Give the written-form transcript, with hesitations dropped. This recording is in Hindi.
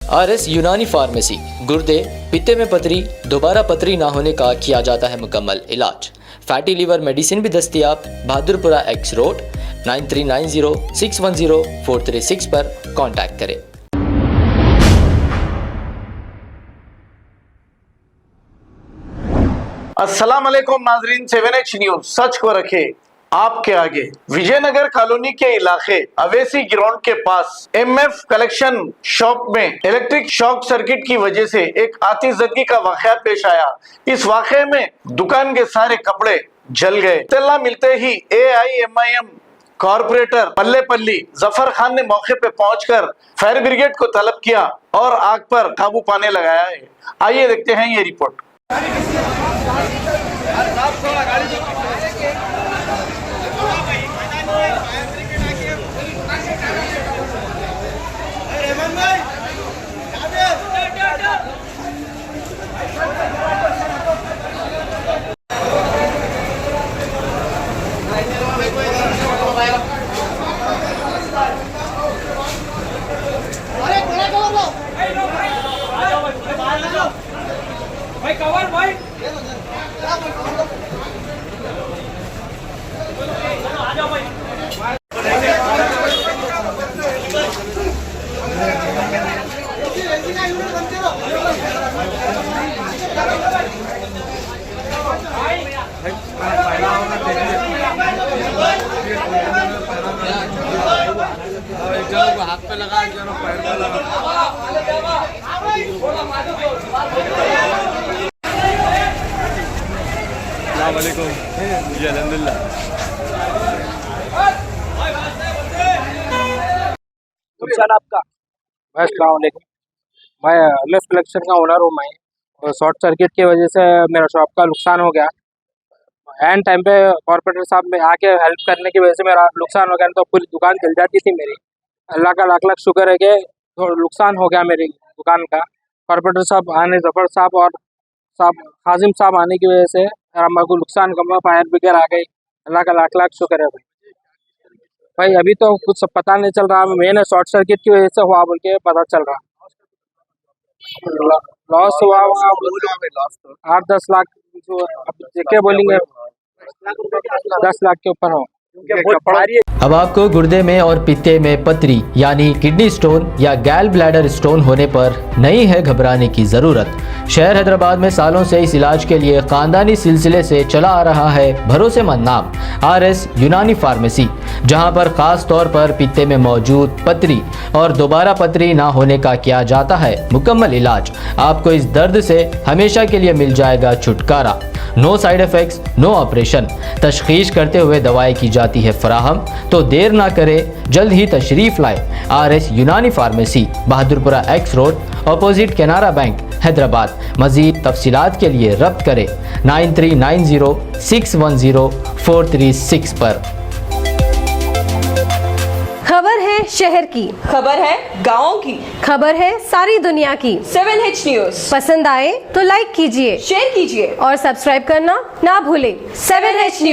RS यूनानी फार्मेसी, गुर्दे, पित्ते में पथरी, दोबारा पथरी ना होने का किया जाता है मुकम्मल इलाज। फैटी लीवर मेडिसिन भी दस्तियाब। बहादुरपुरा X रोड 9390610436 पर कांटेक्ट करें। अस्सलाम वालेकुम नाजरीन, 7H न्यूज सच को रखे आपके आगे। विजयनगर कॉलोनी के इलाके अवेसी ग्राउंड के पास MF कलेक्शन शॉप में इलेक्ट्रिक शॉक सर्किट की वजह से एक आतिशबाजी का वाकया पेश आया। इस वाकये में दुकान के सारे कपड़े जल गए। इत्तला मिलते ही AIMIM कॉर्पोरेटर पल्ले जफर खान ने मौके पे पहुंचकर फायर ब्रिगेड को तलब किया और आग पर काबू पाने लगाया है। आइए देखते हैं ये रिपोर्ट। भाई कवर भाई आ जाओ भाई। हाथ पे लगा पैर पे लगा। अस्सलामुअलैकुम जी, अल्हम्दुलिल्लाह। आपका अस्सलामुअलैकुम, मैं MF कलेक्शन का ओनर हूँ। मैं शॉर्ट सर्किट की वजह से मेरा शॉप का नुकसान हो गया। एंड टाइम पे कॉर्पोरेटर साहब में आके हेल्प करने की वजह से मेरा नुकसान हो गया, तो पूरी दुकान चल जाती थी मेरी। अल्लाह का लाख लाख शुक्र है कि थोड़ा नुकसान हो गया मेरी दुकान का। कॉर्पोरेटर साहब आने, जफर साहब और हाजिम साहब आने की वजह से मेरे को नुकसान कम हुआ। फायर ब्रिगेड आ गई, अल्लाह का लाख लाख शुक्र है भाई। अभी तो कुछ पता नहीं चल रहा, मैंने शॉर्ट सर्किट की वजह से हुआ बोल के पता चल रहा। लॉस हुआ 8-10 लाख, क्या बोलेंगे 10 लाख के ऊपर हो। अब आपको गुर्दे में और पित्ते में पथरी यानी किडनी स्टोन या गैल ब्लैडर स्टोन होने पर नहीं है घबराने की ज़रूरत। शहर हैदराबाद में सालों से इस इलाज के लिए ख़ानदानी सिलसिले से चला आ रहा है भरोसेमंद नाम RS यूनानी फार्मेसी, जहां पर ख़ास तौर पर पित्ते में मौजूद पथरी और दोबारा पथरी ना होने का किया जाता है मुकम्मल इलाज। आपको इस दर्द से हमेशा के लिए मिल जाएगा छुटकारा। No side effects, no operation. तशखीस करते हुए दवाएं की जाती है फराहम, तो देर ना करें, जल्द ही तशरीफ लाए। RS यूनानी pharmacy, Bahadurpura X road, opposite Canara bank, Hyderabad. मज़ीद तफसीलात के लिए रब्त करें 9390610436 पर। खबर है शहर की, खबर है गाँव की, खबर है सारी दुनिया की। 7H न्यूज पसंद आए तो लाइक कीजिए, शेयर कीजिए और सब्सक्राइब करना ना भूलें। 7H news.